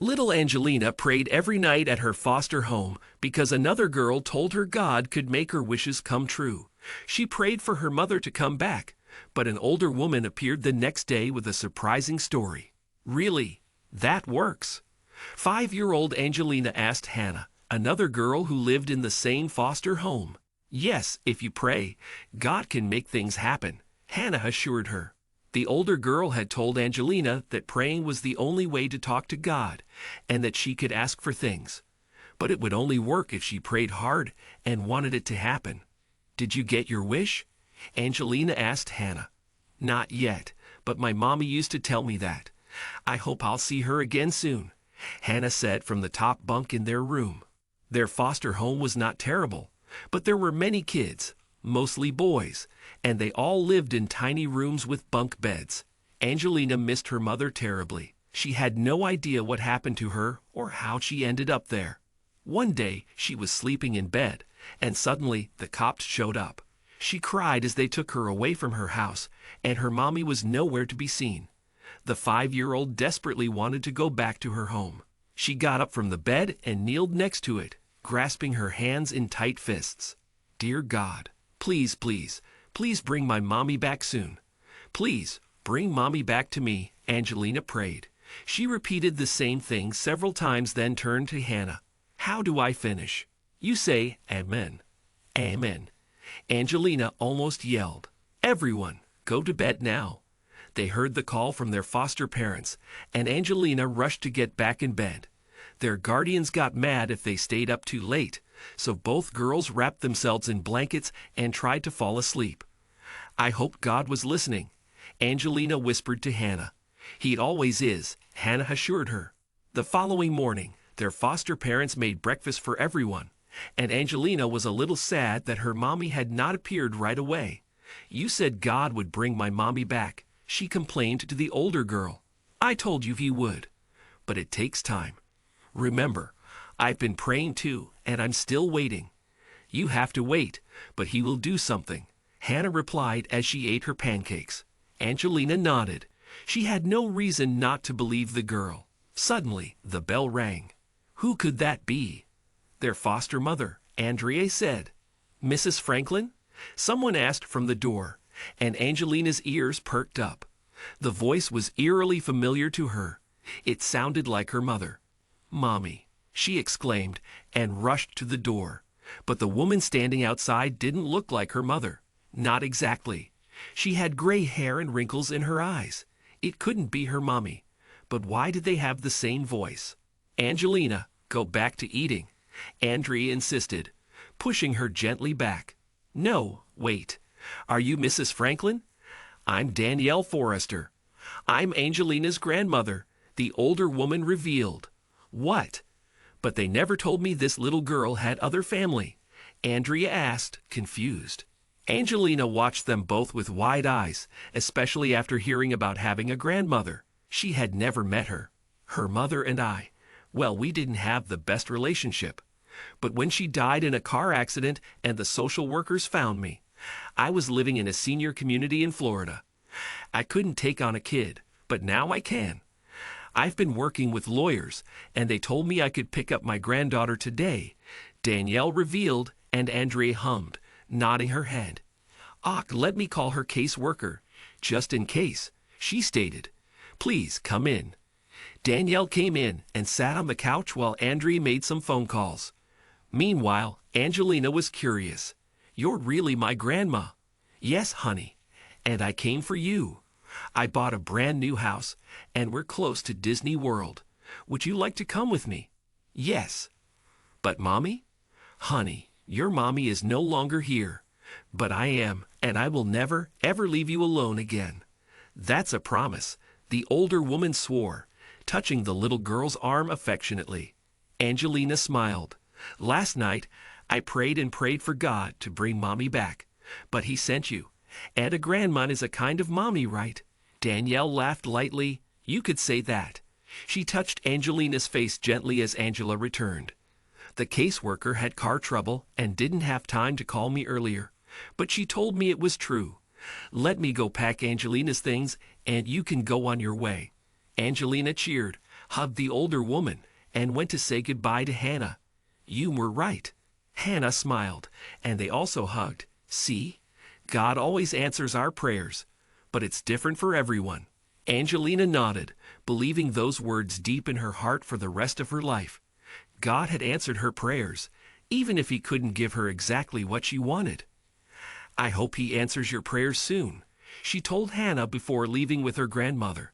Little Angelina prayed every night at her foster home because another girl told her God could make her wishes come true. She prayed for her mother to come back, but an older woman appeared the next day with a surprising story. Really, that works. 5-year-old Angelina asked Hannah, another girl who lived in the same foster home. Yes, if you pray, God can make things happen, Hannah assured her. The older girl had told Angelina that praying was the only way to talk to God and that she could ask for things. But it would only work if she prayed hard and wanted it to happen. Did you get your wish? Angelina asked Hannah. Not yet, but my mommy used to tell me that. I hope I'll see her again soon, Hannah said from the top bunk in their room. Their foster home was not terrible, but there were many kids, mostly boys, and they all lived in tiny rooms with bunk beds. Angelina missed her mother terribly. She had no idea what happened to her or how she ended up there. One day, she was sleeping in bed, and suddenly the cops showed up. She cried as they took her away from her house, and her mommy was nowhere to be seen. The 5-year-old desperately wanted to go back to her home. She got up from the bed and kneeled next to it, grasping her hands in tight fists. Dear God, please, please, please bring my mommy back soon. Please, bring mommy back to me, Angelina prayed. She repeated the same thing several times, then turned to Hannah. How do I finish? You say, Amen. Amen. Angelina almost yelled. Everyone, go to bed now. They heard the call from their foster parents, and Angelina rushed to get back in bed. Their guardians got mad if they stayed up too late, so both girls wrapped themselves in blankets and tried to fall asleep. I hoped God was listening, Angelina whispered to Hannah. He always is, Hannah assured her. The following morning, their foster parents made breakfast for everyone, and Angelina was a little sad that her mommy had not appeared right away. You said God would bring my mommy back, she complained to the older girl. I told you he would, but it takes time. Remember, I've been praying too, and I'm still waiting. You have to wait, but he will do something, Hannah replied as she ate her pancakes. Angelina nodded. She had no reason not to believe the girl. Suddenly, the bell rang. Who could that be? Their foster mother, Andrea said. Mrs. Franklin? Someone asked from the door, and Angelina's ears perked up. The voice was eerily familiar to her. It sounded like her mother. Mommy, she exclaimed, and rushed to the door. But the woman standing outside didn't look like her mother. Not exactly. She had gray hair and wrinkles in her eyes. It couldn't be her mommy. But why did they have the same voice? Angelina, go back to eating, Andrea insisted, pushing her gently back. No, wait. Are you Mrs. Franklin? I'm Danielle Forrester. I'm Angelina's grandmother, the older woman revealed. What? But they never told me this little girl had other family, Andrea asked, confused. Angelina watched them both with wide eyes, especially after hearing about having a grandmother. She had never met her. Her mother and I, well, we didn't have the best relationship. But when she died in a car accident and the social workers found me, I was living in a senior community in Florida. I couldn't take on a kid, but now I can. I've been working with lawyers, and they told me I could pick up my granddaughter today, Danielle revealed, and Andrea hummed, nodding her head. Let me call her caseworker, just in case, she stated. Please come in. Danielle came in and sat on the couch while Andrea made some phone calls. Meanwhile, Angelina was curious. You're really my grandma. Yes, honey, and I came for you. I bought a brand new house, and we're close to Disney World. Would you like to come with me? Yes. But Mommy? Honey, your mommy is no longer here. But I am, and I will never, ever leave you alone again. That's a promise, the older woman swore, touching the little girl's arm affectionately. Angelina smiled. Last night, I prayed and prayed for God to bring Mommy back. But he sent you. And a grandma is a kind of mommy, right? Danielle laughed lightly. You could say that. She touched Angelina's face gently as Angela returned. The caseworker had car trouble and didn't have time to call me earlier, but she told me it was true. Let me go pack Angelina's things, and you can go on your way. Angelina cheered, hugged the older woman, and went to say goodbye to Hannah. You were right. Hannah smiled, and they also hugged. See? God always answers our prayers, but it's different for everyone. Angelina nodded, believing those words deep in her heart for the rest of her life. God had answered her prayers, even if he couldn't give her exactly what she wanted. I hope he answers your prayers soon, she told Hannah before leaving with her grandmother.